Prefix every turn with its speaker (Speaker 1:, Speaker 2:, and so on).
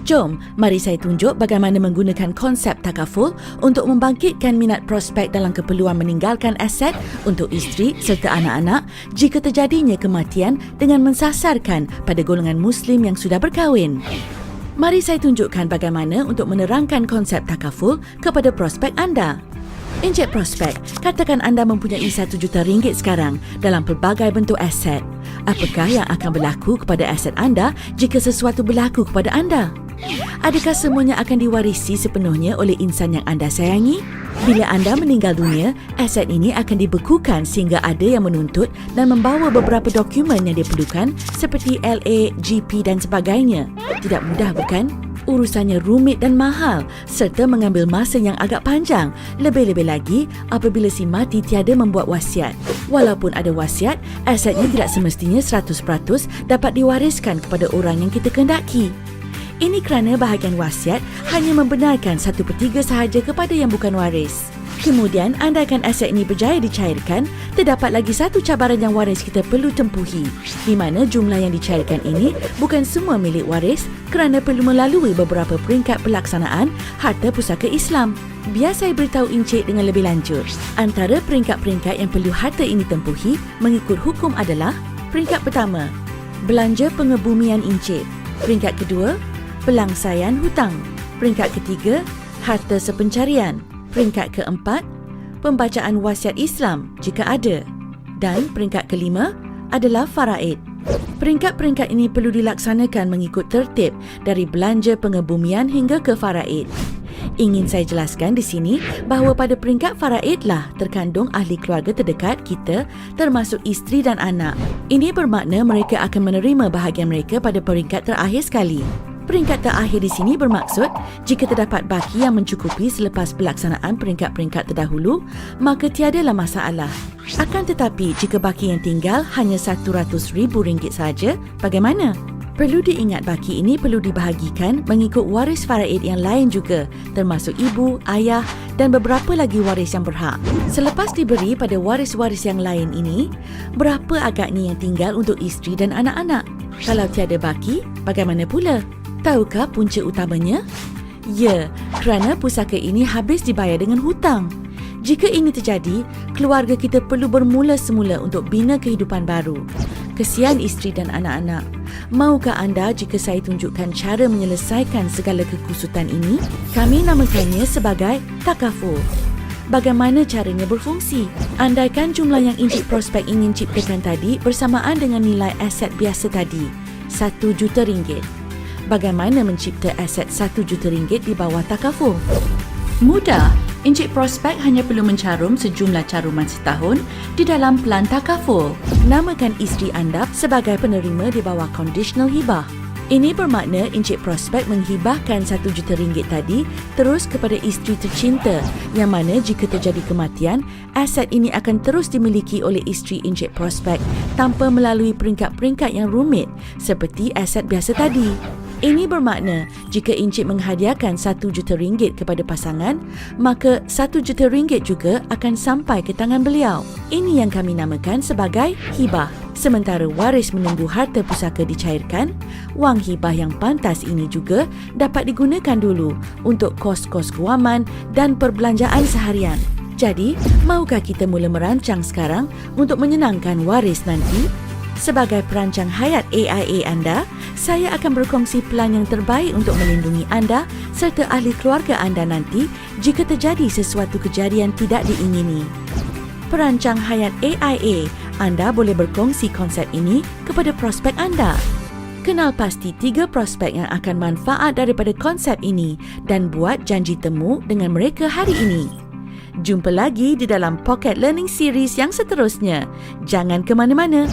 Speaker 1: Jom, mari saya tunjuk bagaimana menggunakan konsep takaful untuk membangkitkan minat prospek dalam keperluan meninggalkan aset untuk isteri serta anak-anak jika terjadinya kematian dengan mensasarkan pada golongan Muslim yang sudah berkahwin. Mari saya tunjukkan bagaimana untuk menerangkan konsep takaful kepada prospek anda. Encik prospek, katakan anda mempunyai RM1 juta sekarang dalam pelbagai bentuk aset. Apakah yang akan berlaku kepada aset anda jika sesuatu berlaku kepada anda? Adakah semuanya akan diwarisi sepenuhnya oleh insan yang anda sayangi? Bila anda meninggal dunia, aset ini akan dibekukan sehingga ada yang menuntut dan membawa beberapa dokumen yang diperlukan seperti LA, GP dan sebagainya. Tidak mudah bukan? Urusannya rumit dan mahal serta mengambil masa yang agak panjang. Lebih-lebih lagi apabila si mati tiada membuat wasiat. Walaupun ada wasiat, asetnya tidak semestinya 100% dapat diwariskan kepada orang yang kita kehendaki. Ini kerana bahagian wasiat hanya membenarkan 1/3 sahaja kepada yang bukan waris. Kemudian andaikan aset ini berjaya dicairkan, terdapat lagi satu cabaran yang waris kita perlu tempuhi, di mana jumlah yang dicairkan ini bukan semua milik waris kerana perlu melalui beberapa peringkat pelaksanaan harta pusaka Islam. Biar saya beritahu encik dengan lebih lanjut. Antara peringkat-peringkat yang perlu harta ini tempuhi mengikut hukum adalah: peringkat pertama, belanja pengebumian encik. Peringkat kedua, pelangsaian hutang. Peringkat ketiga, harta sepencarian. Peringkat keempat, pembacaan wasiat Islam jika ada. Dan peringkat kelima adalah faraid. Peringkat-peringkat ini perlu dilaksanakan mengikut tertib dari belanja pengebumian hingga ke faraid. Ingin saya jelaskan di sini bahawa pada peringkat faraidlah terkandung ahli keluarga terdekat kita termasuk isteri dan anak. Ini bermakna mereka akan menerima bahagian mereka pada peringkat terakhir sekali. Peringkat terakhir di sini bermaksud jika terdapat baki yang mencukupi selepas pelaksanaan peringkat-peringkat terdahulu, maka tiadalah masalah. Akan tetapi jika baki yang tinggal hanya RM100,000 saja, bagaimana? Perlu diingat baki ini perlu dibahagikan mengikut waris faraid yang lain juga, termasuk ibu, ayah dan beberapa lagi waris yang berhak. Selepas diberi pada waris-waris yang lain ini, berapa agaknya yang tinggal untuk isteri dan anak-anak? Kalau tiada baki, bagaimana pula? Tahukah punca utamanya? Ya, kerana pusaka ini habis dibayar dengan hutang. Jika ini terjadi, keluarga kita perlu bermula semula untuk bina kehidupan baru. Kesian isteri dan anak-anak. Maukah anda jika saya tunjukkan cara menyelesaikan segala kekusutan ini? Kami namakannya sebagai takaful. Bagaimana caranya berfungsi? Andaikan jumlah yang encik prospek ingin ciptakan tadi bersamaan dengan nilai aset biasa tadi, RM1 juta. Bagaimana mencipta aset RM1 juta di bawah takaful? Mudah. Encik prospek hanya perlu mencarum sejumlah caruman setahun di dalam pelan takaful. Namakan isteri anda sebagai penerima di bawah conditional hibah. Ini bermakna encik prospek menghibahkan RM1 juta tadi terus kepada isteri tercinta, yang mana jika terjadi kematian, aset ini akan terus dimiliki oleh isteri encik prospek tanpa melalui peringkat-peringkat yang rumit seperti aset biasa tadi. Ini bermakna jika encik menghadiahkan RM1 juta kepada pasangan, maka RM1 juta juga akan sampai ke tangan beliau. Ini yang kami namakan sebagai hibah. Sementara waris menunggu harta pusaka dicairkan, wang hibah yang pantas ini juga dapat digunakan dulu untuk kos-kos guaman dan perbelanjaan seharian. Jadi, maukah kita mula merancang sekarang untuk menyenangkan waris nanti? Sebagai perancang hayat AIA anda, saya akan berkongsi pelan yang terbaik untuk melindungi anda serta ahli keluarga anda nanti jika terjadi sesuatu kejadian tidak diingini. Perancang hayat AIA, anda boleh berkongsi konsep ini kepada prospek anda. Kenal pasti 3 prospek yang akan manfaat daripada konsep ini dan buat janji temu dengan mereka hari ini. Jumpa lagi di dalam Pocket Learning Series yang seterusnya. Jangan ke mana-mana.